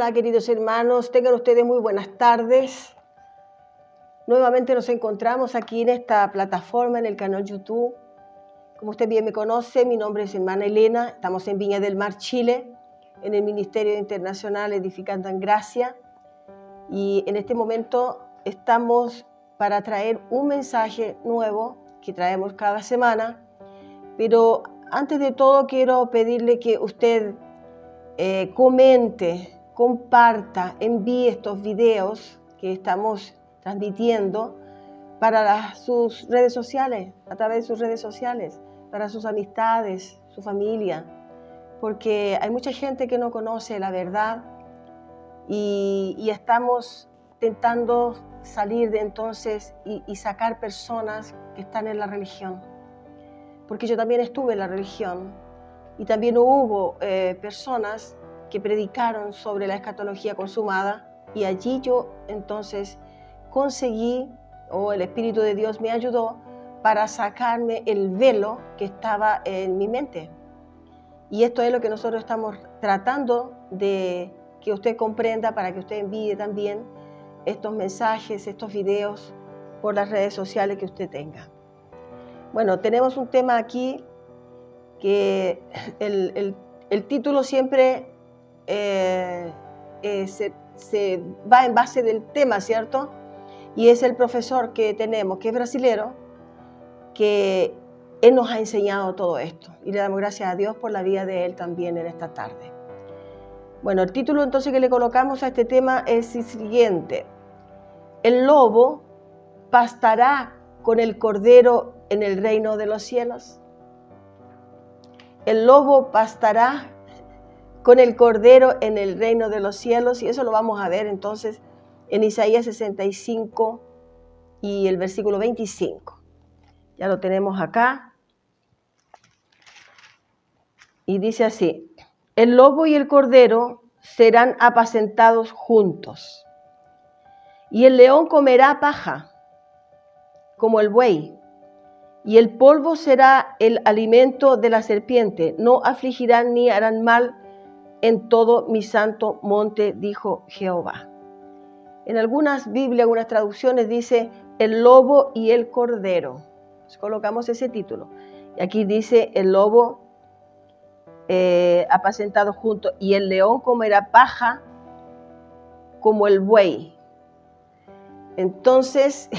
Hola, queridos hermanos, tengan ustedes muy buenas tardes. Nuevamente nos encontramos aquí en esta plataforma, en el canal YouTube. Como usted bien me conoce, mi nombre es hermana Elena, estamos en Viña del Mar, Chile, en el Ministerio Internacional Edificando en Gracia. Y en este momento estamos para traer un mensaje nuevo que traemos cada semana. Pero antes de todo quiero pedirle que usted comente, comparta, envíe estos videos que estamos transmitiendo para sus redes sociales, a través de sus redes sociales, para sus amistades, su familia, porque hay mucha gente que no conoce la verdad y estamos intentando salir de entonces y sacar personas que están en la religión, porque yo también estuve en la religión y también hubo personas que predicaron sobre la escatología consumada y allí yo entonces conseguí, o el Espíritu de Dios me ayudó para sacarme el velo que estaba en mi mente. Y esto es lo que nosotros estamos tratando de que usted comprenda, para que usted envíe también estos mensajes, estos videos por las redes sociales que usted tenga. Bueno, tenemos un tema aquí que el título siempre se va en base del tema, ¿cierto? Y es el profesor que tenemos, que es brasilero, que él nos ha enseñado todo esto. Y le damos gracias a Dios por la vida de él también en esta tarde. Bueno, el título entonces que le colocamos a este tema es el siguiente: ¿el lobo pastará con el cordero en el reino de los cielos? El lobo pastará con el cordero en el reino de los cielos, y eso lo vamos a ver entonces en Isaías 65 y el versículo 25. Ya lo tenemos acá. Y dice así: el lobo y el cordero serán apacentados juntos, y el león comerá paja como el buey, y el polvo será el alimento de la serpiente. No afligirán ni harán mal en todo mi santo monte, dijo Jehová. En algunas Biblias, algunas traducciones dice el lobo y el cordero. Entonces, colocamos ese título. Y aquí dice el lobo apacentado juntos, y el león comerá paja como el buey. Entonces,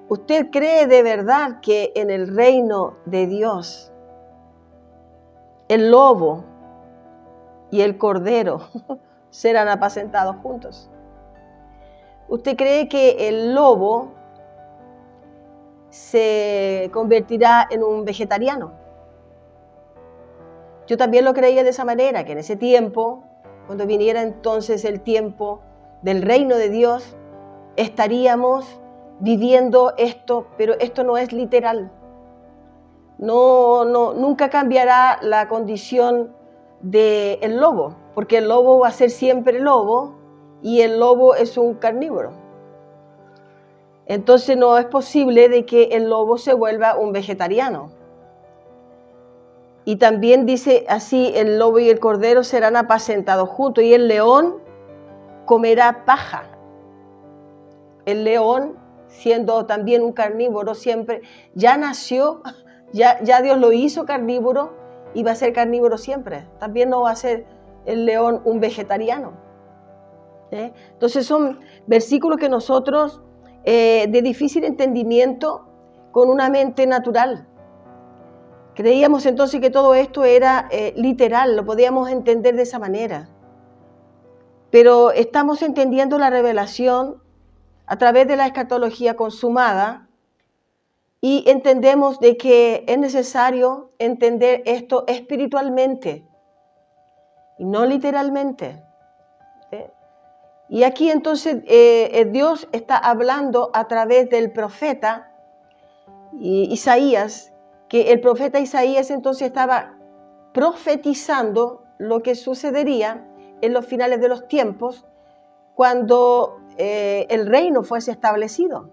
¿usted cree de verdad que en el reino de Dios el lobo y el cordero serán apacentados juntos? ¿Usted cree que el lobo se convertirá en un vegetariano? Yo también lo creía de esa manera, que en ese tiempo, cuando viniera entonces el tiempo del reino de Dios, estaríamos viviendo esto, pero esto no es literal. Nunca cambiará la condición del lobo, porque el lobo va a ser siempre lobo y el lobo es un carnívoro. Entonces no es posible de que el lobo se vuelva un vegetariano. Y también dice así: el lobo y el cordero serán apacentados juntos, y el león comerá paja. El león, siendo también un carnívoro, siempre ya nació, ya Dios lo hizo carnívoro y va a ser carnívoro siempre. También no va a ser el león un vegetariano. Entonces son versículos que nosotros, de difícil entendimiento, con una mente natural, creíamos entonces que todo esto era literal, lo podíamos entender de esa manera. Pero estamos entendiendo la revelación a través de la escatología consumada, y entendemos de que es necesario entender esto espiritualmente y no literalmente. Y aquí entonces Dios está hablando a través del profeta Isaías, que el profeta Isaías entonces estaba profetizando lo que sucedería en los finales de los tiempos, cuando el reino fuese establecido.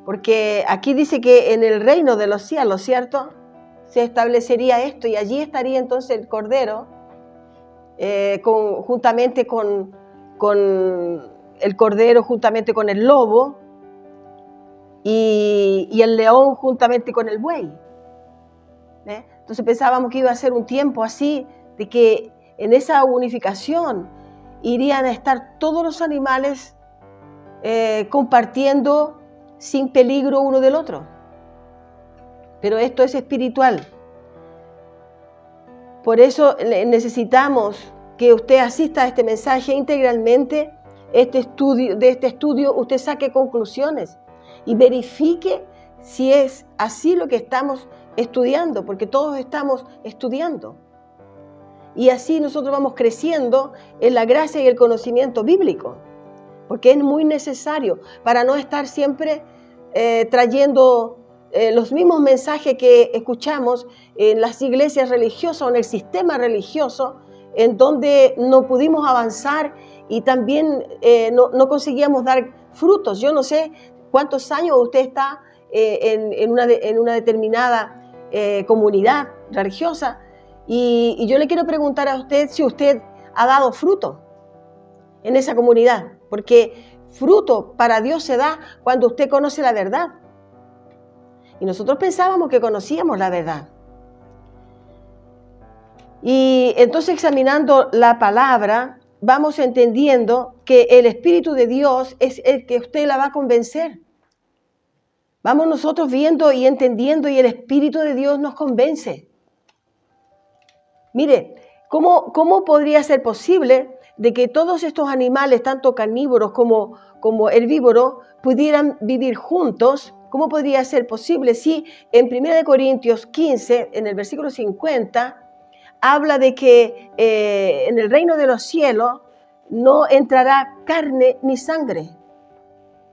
Porque aquí dice que en el reino de los cielos, ¿cierto?, se establecería esto, y allí estaría entonces el cordero juntamente con el cordero, juntamente con el lobo, y el león juntamente con el buey. Entonces pensábamos que iba a ser un tiempo así, de que en esa unificación irían a estar todos los animales compartiendo sin peligro uno del otro. Pero esto es espiritual. Por eso necesitamos que usted asista a este mensaje integralmente. De este estudio usted saque conclusiones y verifique si es así lo que estamos estudiando, porque todos estamos estudiando. Y así nosotros vamos creciendo en la gracia y el conocimiento bíblico, porque es muy necesario para no estar siempre trayendo los mismos mensajes que escuchamos en las iglesias religiosas o en el sistema religioso, en donde no pudimos avanzar y también no conseguíamos dar frutos. Yo no sé cuántos años usted está en una determinada comunidad religiosa, y yo le quiero preguntar a usted si usted ha dado fruto en esa comunidad, porque fruto para Dios se da cuando usted conoce la verdad. Y nosotros pensábamos que conocíamos la verdad. Y entonces, examinando la palabra, vamos entendiendo que el Espíritu de Dios es el que usted la va a convencer. Vamos nosotros viendo y entendiendo, y el Espíritu de Dios nos convence. Mire, ¿cómo podría ser posible de que todos estos animales, tanto carnívoros como herbívoros, pudieran vivir juntos? ¿Cómo podría ser posible si en 1 Corintios 15, en el versículo 50, habla de que en el reino de los cielos no entrará carne ni sangre?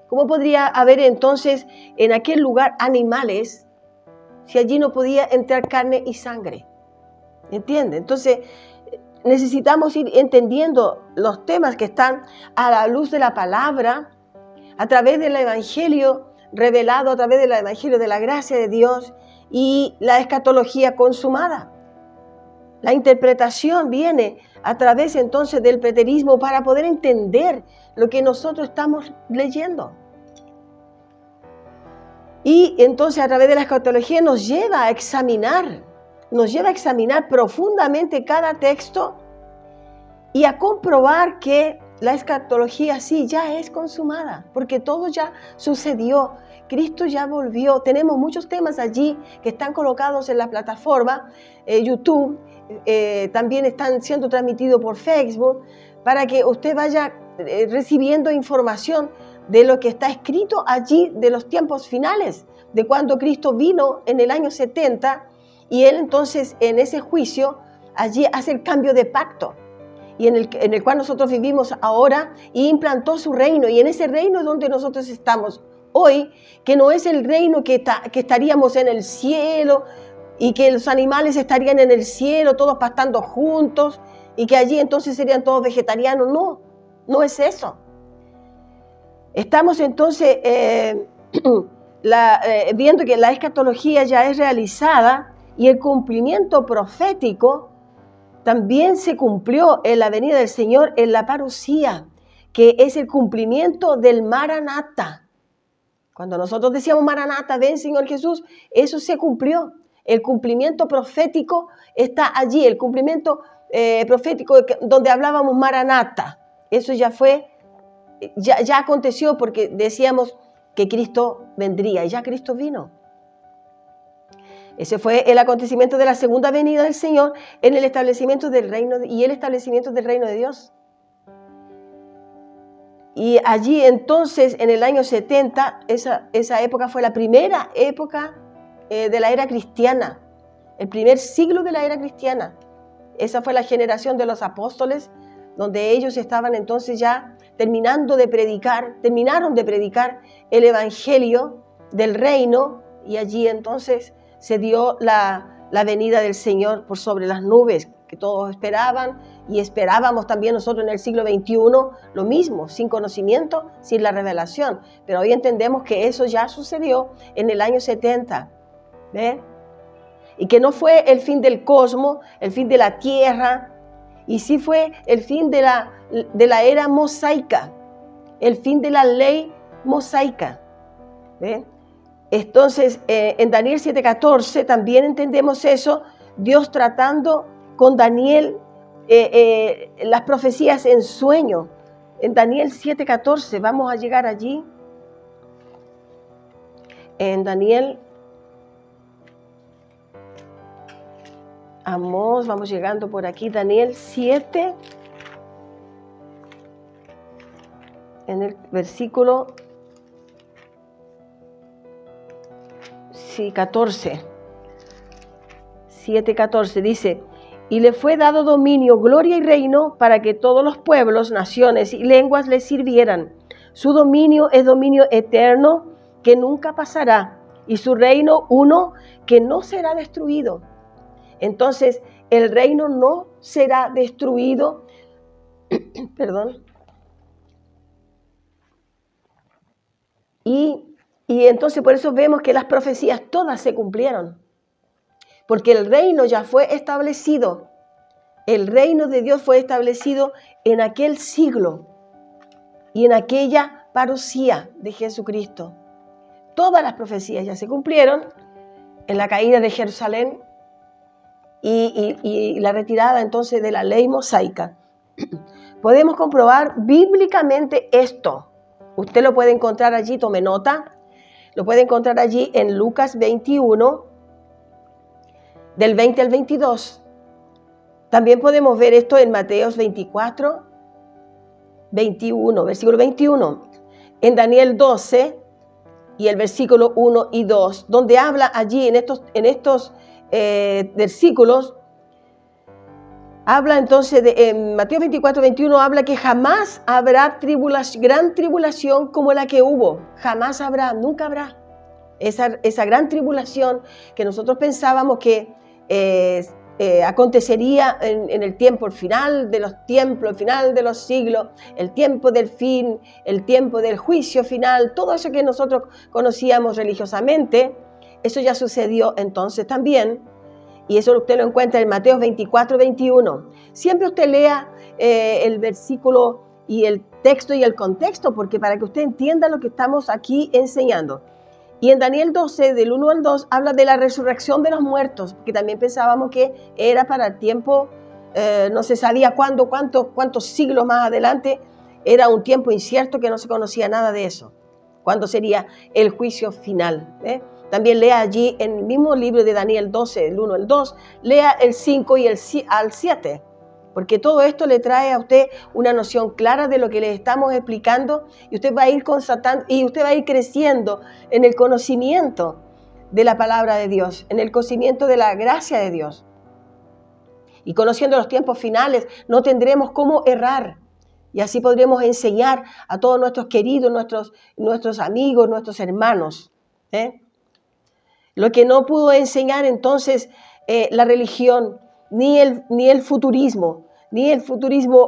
¿Cómo podría haber entonces en aquel lugar animales si allí no podía entrar carne y sangre? ¿Entiende? Entonces necesitamos ir entendiendo los temas que están a la luz de la palabra, a través del evangelio revelado, a través del evangelio de la gracia de Dios y la escatología consumada. La interpretación viene a través entonces del preterismo para poder entender lo que nosotros estamos leyendo. Y entonces a través de la escatología nos lleva a examinar profundamente cada texto y a comprobar que la escatología sí ya es consumada, porque todo ya sucedió. Cristo ya volvió. Tenemos muchos temas allí que están colocados en la plataforma YouTube, también están siendo transmitidos por Facebook, para que usted vaya recibiendo información de lo que está escrito allí, de los tiempos finales, de cuando Cristo vino en el año 70, y Él entonces en ese juicio allí hace el cambio de pacto, y en el cual nosotros vivimos ahora, y implantó su reino, y en ese reino es donde nosotros estamos hoy, que no es el reino que estaríamos en el cielo, y que los animales estarían en el cielo, todos pastando juntos, y que allí entonces serían todos vegetarianos. No es eso. Estamos entonces viendo que la escatología ya es realizada, y el cumplimiento profético también se cumplió en la venida del Señor, en la parusía, que es el cumplimiento del Maranatha. Cuando nosotros decíamos Maranatha, ven Señor Jesús, eso se cumplió. El cumplimiento profético está allí, el cumplimiento profético donde hablábamos Maranatha. Eso ya fue, ya aconteció, porque decíamos que Cristo vendría, y ya Cristo vino. Ese fue el acontecimiento de la segunda venida del Señor en el establecimiento del reino y el establecimiento del reino de Dios. Y allí entonces, en el año 70, esa época fue la primera época de la era cristiana, el primer siglo de la era cristiana. Esa fue la generación de los apóstoles, donde ellos estaban entonces ya terminaron de predicar el evangelio del reino, y allí entonces se dio la venida del Señor por sobre las nubes, que todos esperaban, y esperábamos también nosotros en el siglo XXI lo mismo, sin conocimiento, sin la revelación. Pero hoy entendemos que eso ya sucedió en el año 70, ¿ve? Y que no fue el fin del cosmos, el fin de la tierra, Y sí fue el fin de la era mosaica, el fin de la ley mosaica. ¿Ve? Entonces, en Daniel 7:14 también entendemos eso, Dios tratando con Daniel las profecías en sueño. En Daniel 7:14, vamos a llegar allí. En Daniel, vamos llegando por aquí, Daniel 7, en el versículo 14. 7:14 dice: y le fue dado dominio, gloria y reino para que todos los pueblos, naciones y lenguas le sirvieran. Su dominio es dominio eterno que nunca pasará, y su reino uno que no será destruido. Entonces, el reino no será destruido. Perdón. Y entonces por eso vemos que las profecías todas se cumplieron. Porque el reino ya fue establecido. El reino de Dios fue establecido en aquel siglo y en aquella parusía de Jesucristo. Todas las profecías ya se cumplieron en la caída de Jerusalén y la retirada entonces de la ley mosaica. Podemos comprobar bíblicamente esto. Usted lo puede encontrar allí, tome nota. Lo puede encontrar allí en Lucas 21, del 20 al 22. También podemos ver esto en Mateos 24, 21, versículo 21. En Daniel 12 y el versículo 1 y 2, donde habla allí en estos versículos, habla entonces, en Mateo 24, 21, habla que jamás habrá gran tribulación como la que hubo. Jamás habrá, nunca habrá. Esa gran tribulación que nosotros pensábamos que acontecería en el tiempo, el final de los tiempos, el final de los siglos, el tiempo del fin, el tiempo del juicio final, todo eso que nosotros conocíamos religiosamente, eso ya sucedió entonces también. Y eso usted lo encuentra en Mateo 24, 21. Siempre usted lea el versículo y el texto y el contexto, porque para que usted entienda lo que estamos aquí enseñando. Y en Daniel 12, del 1 al 2, habla de la resurrección de los muertos, que también pensábamos que era para el tiempo, no se sabía cuántos siglos más adelante, era un tiempo incierto que no se conocía nada de eso, cuándo sería el juicio final. También lea allí en el mismo libro de Daniel 12, del 1 al 2, lea el 5 y al 7, porque todo esto le trae a usted una noción clara de lo que le estamos explicando y usted va a ir constatando y usted va a ir creciendo en el conocimiento de la palabra de Dios, en el conocimiento de la gracia de Dios. Y conociendo los tiempos finales, no tendremos cómo errar. Y así podremos enseñar a todos nuestros queridos, nuestros amigos, nuestros hermanos. Lo que no pudo enseñar entonces la religión, ni el futurismo,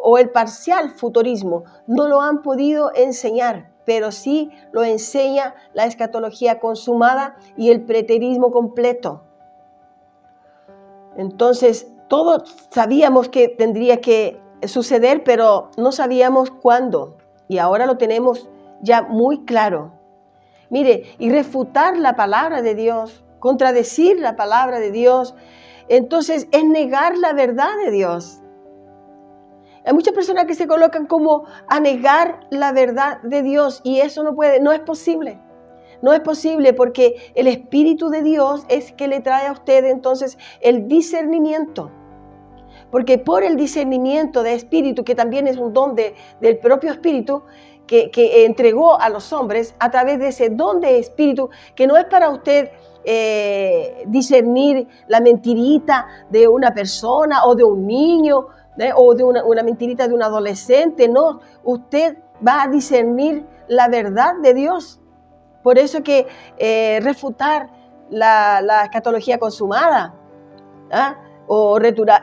o el parcial futurismo, no lo han podido enseñar, pero sí lo enseña la escatología consumada y el preterismo completo. Entonces, todos sabíamos que tendría que suceder, pero no sabíamos cuándo, y ahora lo tenemos ya muy claro. Mire, y refutar la palabra de Dios, contradecir la palabra de Dios, entonces es negar la verdad de Dios. Hay muchas personas que se colocan como a negar la verdad de Dios y eso no es posible. No es posible porque el Espíritu de Dios es que le trae a usted entonces el discernimiento. Porque por el discernimiento de Espíritu, que también es un don del propio Espíritu, que entregó a los hombres a través de ese don de Espíritu, que no es para usted discernir la mentirita de una persona o de un niño, o de una mentirita de un adolescente, no, usted va a discernir la verdad de Dios. Por eso que refutar la escatología consumada, o refutar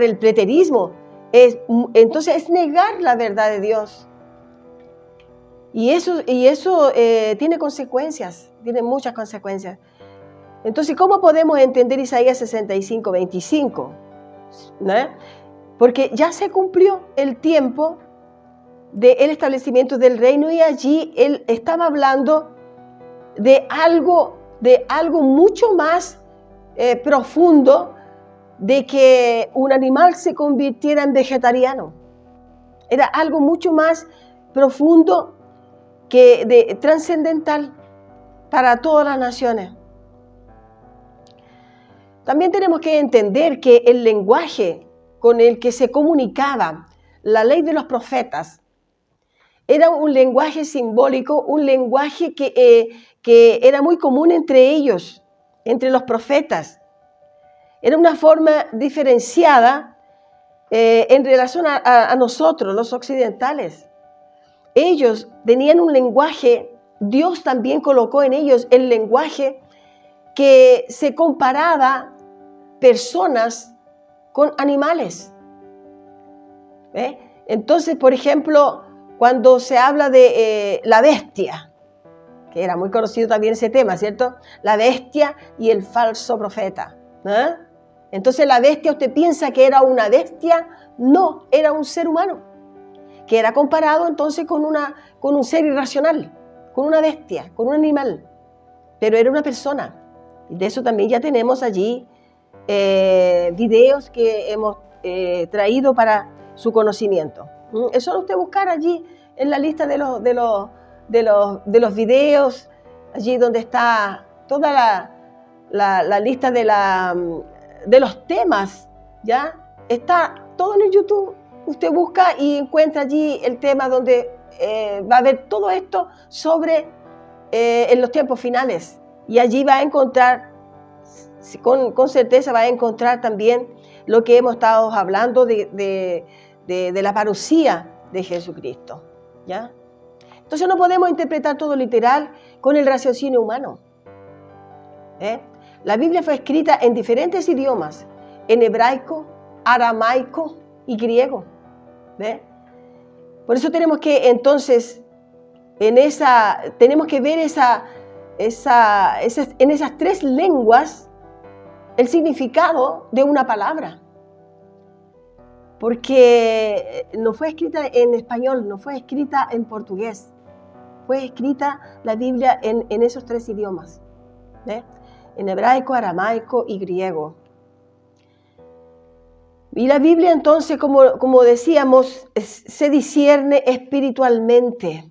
el preterismo, entonces es negar la verdad de Dios. Y eso tiene consecuencias, tiene muchas consecuencias. Entonces, ¿cómo podemos entender Isaías 65, 25? porque ya se cumplió el tiempo del establecimiento del reino y allí él estaba hablando de algo mucho más profundo, de que un animal se convirtiera en vegetariano. Era algo mucho más profundo, trascendental para todas las naciones. También tenemos que entender que el lenguaje con el que se comunicaba la ley de los profetas era un lenguaje simbólico, un lenguaje que era muy común entre ellos, entre los profetas. Era una forma diferenciada en relación a nosotros, los occidentales. Ellos tenían un lenguaje, Dios también colocó en ellos el lenguaje que se comparaba personas con animales. Entonces, por ejemplo, cuando se habla de la bestia, que era muy conocido también ese tema, ¿cierto? La bestia y el falso profeta. Entonces la bestia, ¿usted piensa que era una bestia? No, era un ser humano, que era comparado entonces con un ser irracional, con una bestia, con un animal, pero era una persona. Y de eso también ya tenemos allí videos que hemos traído para su conocimiento. Es solo usted buscar allí en la lista de los videos, allí donde está toda la lista de los temas, ¿ya? Está todo en el YouTube. Usted busca y encuentra allí el tema donde va a ver todo esto sobre en los tiempos finales. Y allí va a encontrar, con certeza va a encontrar también lo que hemos estado hablando de la parucía de Jesucristo, ¿ya? Entonces no podemos interpretar todo literal con el raciocinio humano. La Biblia fue escrita en diferentes idiomas, en hebraico, aramaico y griego. Por eso tenemos que entonces, tenemos que ver en esas tres lenguas el significado de una palabra. Porque no fue escrita en español, no fue escrita en portugués. Fue escrita la Biblia en esos tres idiomas. En hebraico, aramaico y griego. Y la Biblia entonces, como decíamos, se discierne espiritualmente.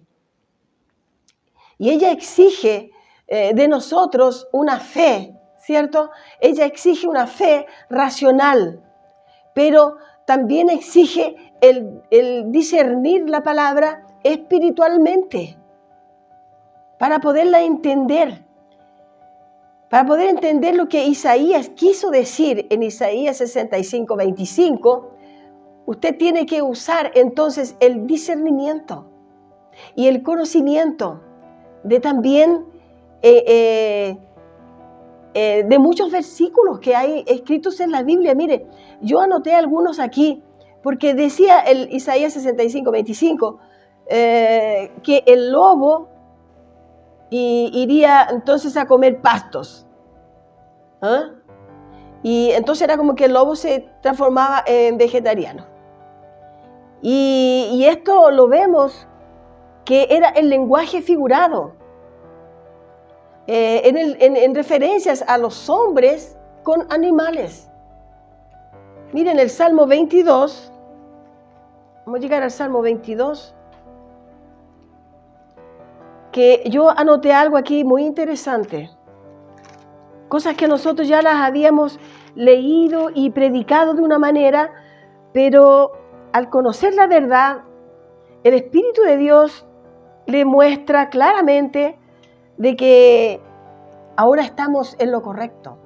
Y ella exige de nosotros una fe, ¿cierto? Ella exige una fe racional, pero también exige el discernir la palabra espiritualmente para poderla entender. Para poder entender lo que Isaías quiso decir en Isaías 65, 25, usted tiene que usar entonces el discernimiento y el conocimiento de también de muchos versículos que hay escritos en la Biblia. Mire, yo anoté algunos aquí porque decía el Isaías 65, 25 que el lobo iría entonces a comer pastos. Y entonces era como que el lobo se transformaba en vegetariano. Y esto lo vemos que era el lenguaje figurado, en referencias a los hombres con animales. Miren el Salmo 22, vamos a llegar al Salmo 22, que yo anoté algo aquí muy interesante, cosas que nosotros ya las habíamos leído y predicado de una manera, pero al conocer la verdad, el Espíritu de Dios le muestra claramente de que ahora estamos en lo correcto.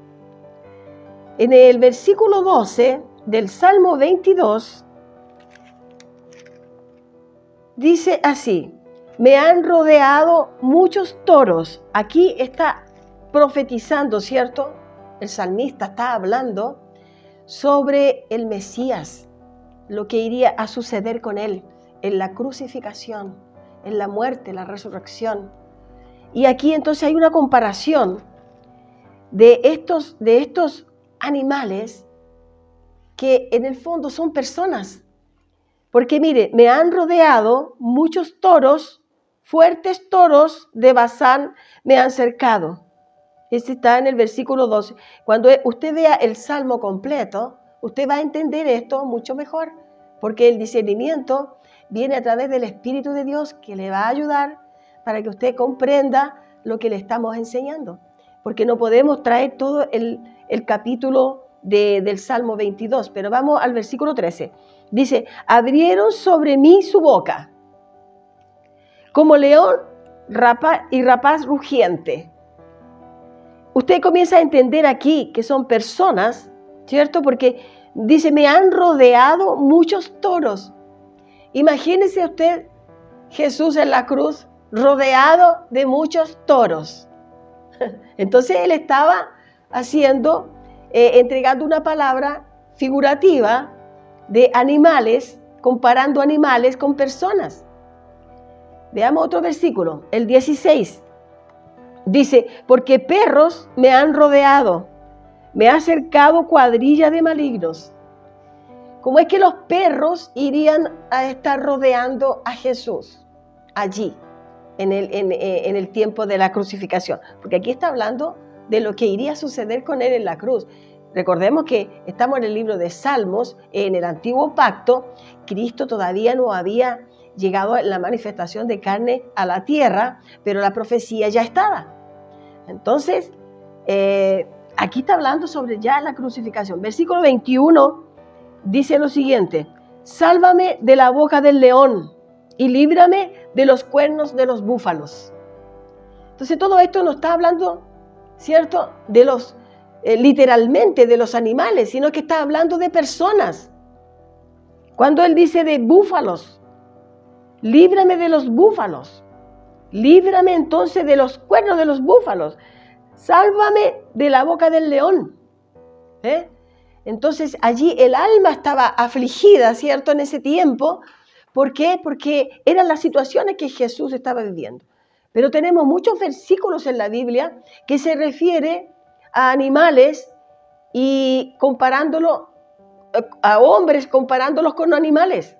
En el versículo 12 del Salmo 22, dice así: me han rodeado muchos toros. Aquí está profetizando, ¿cierto? El salmista está hablando sobre el Mesías, lo que iría a suceder con él en la crucificación, en la muerte, la resurrección. Y aquí entonces hay una comparación de estos animales que en el fondo son personas. Porque mire, me han rodeado muchos toros, fuertes toros de Basán me han cercado. Este está en el versículo 12. Cuando usted vea el Salmo completo, usted va a entender esto mucho mejor, porque el discernimiento viene a través del Espíritu de Dios que le va a ayudar para que usted comprenda lo que le estamos enseñando. Porque no podemos traer todo el capítulo del Salmo 22, pero vamos al versículo 13. Dice, abrieron sobre mí su boca, como león rapaz rugiente. Usted comienza a entender aquí que son personas, ¿cierto? Porque dice, me han rodeado muchos toros. Imagínese usted Jesús en la cruz rodeado de muchos toros. Entonces él estaba entregando una palabra figurativa de animales, comparando animales con personas. Veamos otro versículo, el 16. Dice, porque perros me han rodeado, me ha cercado cuadrilla de malignos. ¿Cómo es que los perros irían a estar rodeando a Jesús allí, en el tiempo de la crucificación? Porque aquí está hablando de lo que iría a suceder con él en la cruz. Recordemos que estamos en el libro de Salmos, en el Antiguo Pacto. Cristo todavía no había llegado a la manifestación de carne a la tierra, pero la profecía ya estaba. Entonces, aquí está hablando sobre ya la crucificación. Versículo 21 dice lo siguiente, sálvame de la boca del león y líbrame de los cuernos de los búfalos. Entonces todo esto no está hablando, ¿cierto?, de los literalmente de los animales, sino que está hablando de personas. Cuando él dice de búfalos, líbrame de los búfalos, líbrame entonces de los cuernos de los búfalos, sálvame de la boca del león. Entonces allí el alma estaba afligida, ¿cierto?, en ese tiempo. ¿Por qué? Porque eran las situaciones que Jesús estaba viviendo. Pero tenemos muchos versículos en la Biblia que se refiere a animales y comparándolo a hombres, comparándolos con animales.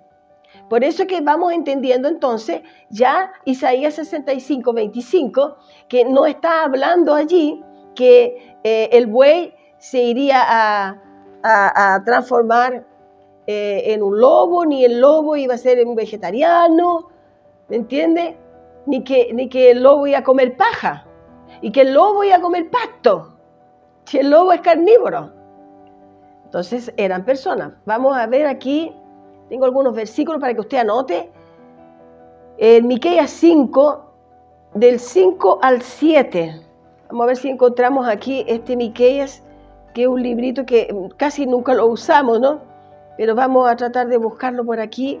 Por eso que vamos entendiendo entonces ya Isaías 65, 25, que no está hablando allí que el buey se iría a transformar en un lobo, ni el lobo iba a ser un vegetariano, ¿me entiende? Ni que el lobo iba a comer paja, y que el lobo iba a comer pasto, si el lobo es carnívoro. Entonces eran personas. Vamos a ver aquí, tengo algunos versículos para que usted anote. En Miqueas 5, del 5 al 7. Vamos a ver si encontramos aquí Miqueas, que es un librito que casi nunca lo usamos, ¿no? Pero vamos a tratar de buscarlo por aquí.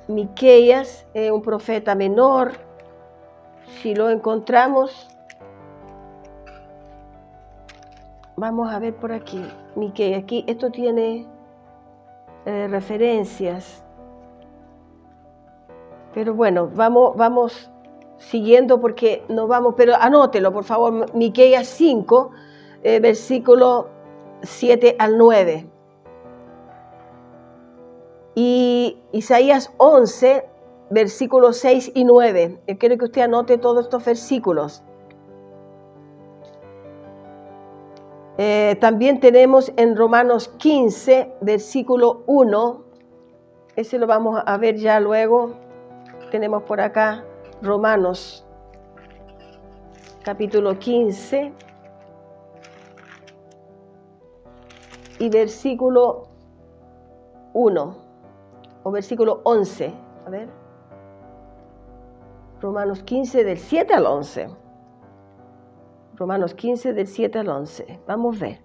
Miqueas, un profeta menor. Si lo encontramos, vamos a ver por aquí. Miqueas, aquí esto tiene referencias. Pero bueno, vamos siguiendo porque no vamos, pero anótelo por favor. Miqueas 5, versículo 7 al 9. Y Isaías 11, versículos 6 y 9. Yo quiero que usted anote todos estos versículos. También tenemos en Romanos 15, versículo 1. Ese lo vamos a ver ya luego. Tenemos por acá Romanos, capítulo 15 y versículo 1. O versículo 11, a ver, Romanos 15 del 7 al 11, Romanos 15 del 7 al 11, vamos a ver.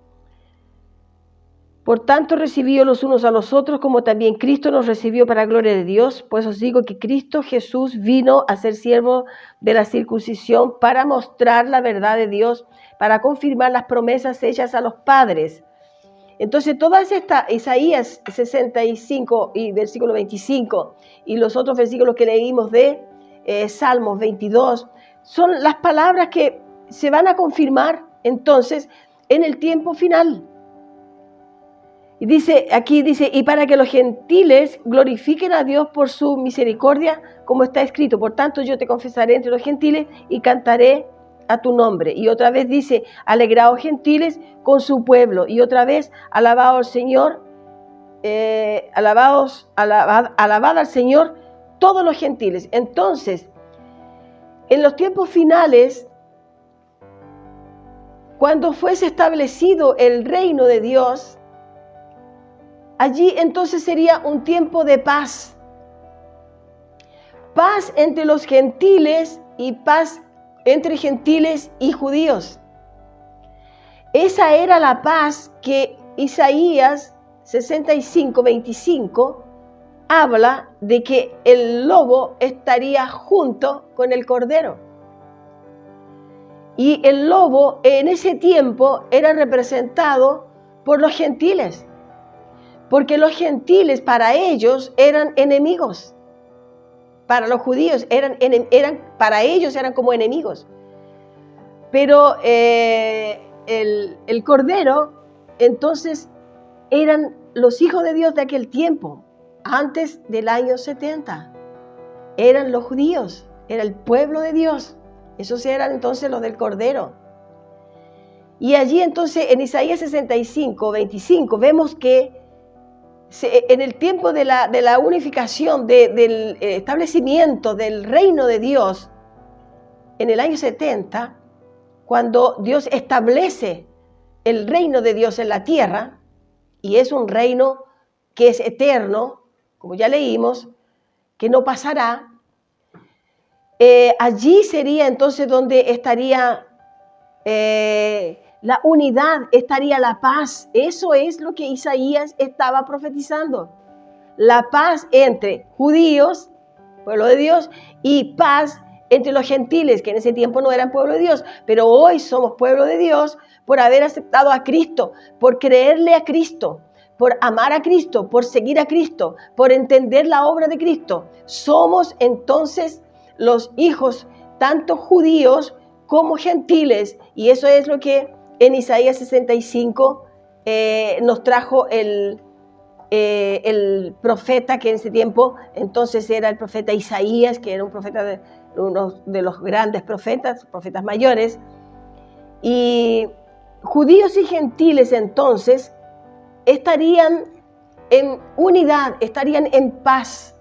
Por tanto, recibíos los unos a los otros, como también Cristo nos recibió para gloria de Dios, pues os digo que Cristo Jesús vino a ser siervo de la circuncisión para mostrar la verdad de Dios, para confirmar las promesas hechas a los padres. Entonces, todas estas, Isaías 65 y versículo 25 y los otros versículos que leímos de Salmos 22, son las palabras que se van a confirmar entonces en el tiempo final. Y dice, aquí dice, y para que los gentiles glorifiquen a Dios por su misericordia, como está escrito. Por tanto, yo te confesaré entre los gentiles y cantaré a tu nombre. Y otra vez dice, alegraos gentiles con su pueblo. Y otra vez, alabado al Señor, alabad al Señor todos los gentiles. Entonces, en los tiempos finales, cuando fuese establecido el reino de Dios, allí entonces sería un tiempo de paz. Paz entre los gentiles y paz entre gentiles y judíos. Esa era la paz que Isaías 65:25 habla de que el lobo estaría junto con el cordero. Y el lobo en ese tiempo era representado por los gentiles, porque los gentiles para ellos eran enemigos. Para los judíos para ellos eran como enemigos. Pero el cordero, entonces, eran los hijos de Dios de aquel tiempo, antes del año 70. Eran los judíos, era el pueblo de Dios. Esos eran entonces los del cordero. Y allí entonces en Isaías 65:25 vemos que en el tiempo de la unificación, del establecimiento del reino de Dios, en el año 70, cuando Dios establece el reino de Dios en la tierra, y es un reino que es eterno, como ya leímos, que no pasará, allí sería entonces donde estaría la unidad, estaría la paz. Eso es lo que Isaías estaba profetizando. La paz entre judíos, pueblo de Dios, y paz entre los gentiles, que en ese tiempo no eran pueblo de Dios, pero hoy somos pueblo de Dios por haber aceptado a Cristo, por creerle a Cristo, por amar a Cristo, por seguir a Cristo, por entender la obra de Cristo. Somos entonces los hijos, tanto judíos como gentiles, y eso es lo que en Isaías 65 nos trajo el profeta, que en ese tiempo entonces era el profeta Isaías, que era un profeta uno de los grandes profetas mayores. Y judíos y gentiles entonces estarían en unidad, estarían en paz.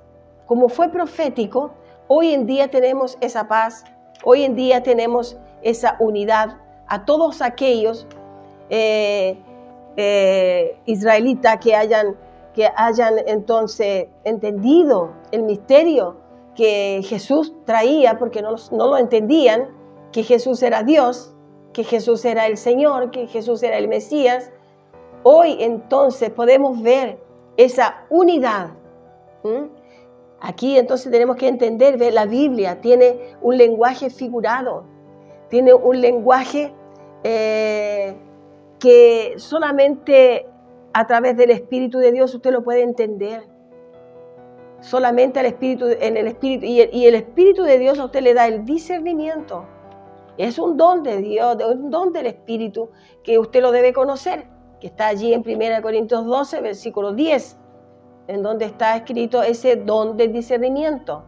Como fue profético, hoy en día tenemos esa paz, hoy en día tenemos esa unidad. A todos aquellos israelitas que hayan entonces entendido el misterio que Jesús traía, porque no lo entendían, que Jesús era Dios, que Jesús era el Señor, que Jesús era el Mesías. Hoy entonces podemos ver esa unidad. Aquí entonces tenemos que entender, ¿ve? La Biblia tiene un lenguaje figurado, tiene un lenguaje que solamente a través del Espíritu de Dios usted lo puede entender. Solamente en el Espíritu. Y el Espíritu de Dios a usted le da el discernimiento. Es un don de Dios, un don del Espíritu que usted lo debe conocer, que está allí en 1 Corintios 12, versículo 10, en donde está escrito ese don de discernimiento.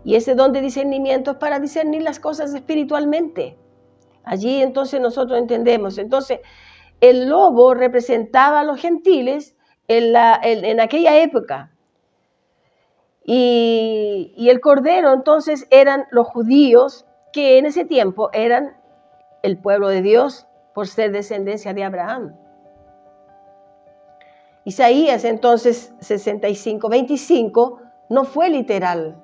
Y ese don de discernimiento es para discernir las cosas espiritualmente. Allí entonces nosotros entendemos. Entonces, el lobo representaba a los gentiles en aquella época. Y el cordero entonces eran los judíos, que en ese tiempo eran el pueblo de Dios por ser descendencia de Abraham. Isaías entonces 65:25 no fue literal.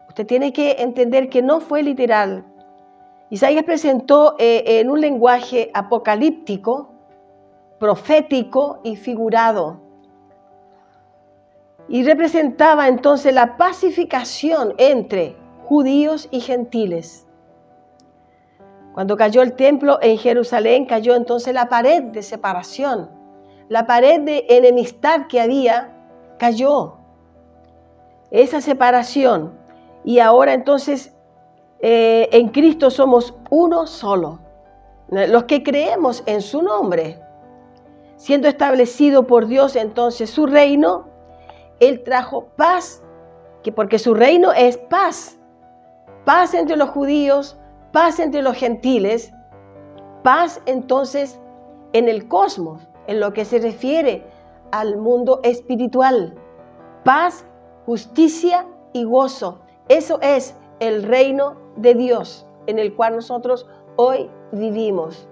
Usted tiene que entender que no fue literal. Isaías presentó en un lenguaje apocalíptico, profético y figurado. Y representaba entonces la pacificación entre judíos y gentiles. Cuando cayó el templo en Jerusalén, cayó entonces la pared de separación. La pared de enemistad que había, cayó. Esa separación. Y ahora entonces en Cristo somos uno solo. Los que creemos en su nombre. siendo establecido por Dios entonces su reino, Él trajo paz, porque su reino es paz. Paz entre los judíos, paz entre los gentiles, paz entonces en el cosmos, en lo que se refiere al mundo espiritual. Paz, justicia y gozo. Eso es el reino de Dios en el cual nosotros hoy vivimos.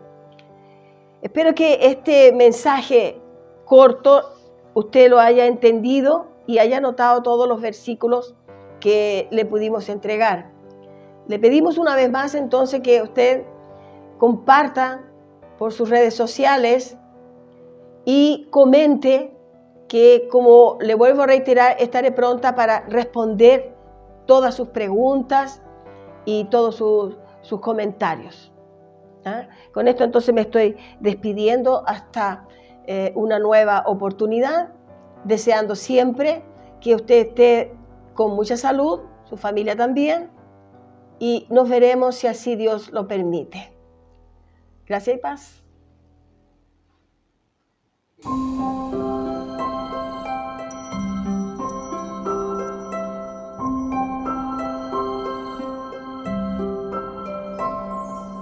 Espero que este mensaje corto usted lo haya entendido y haya notado todos los versículos que le pudimos entregar. Le pedimos una vez más entonces que usted comparta por sus redes sociales y comente, que como le vuelvo a reiterar, estaré pronta para responder todas sus preguntas y todos sus comentarios. ¿Ah? Con esto entonces me estoy despidiendo hasta una nueva oportunidad, deseando siempre que usted esté con mucha salud, su familia también, y nos veremos si así Dios lo permite. Gracias y paz.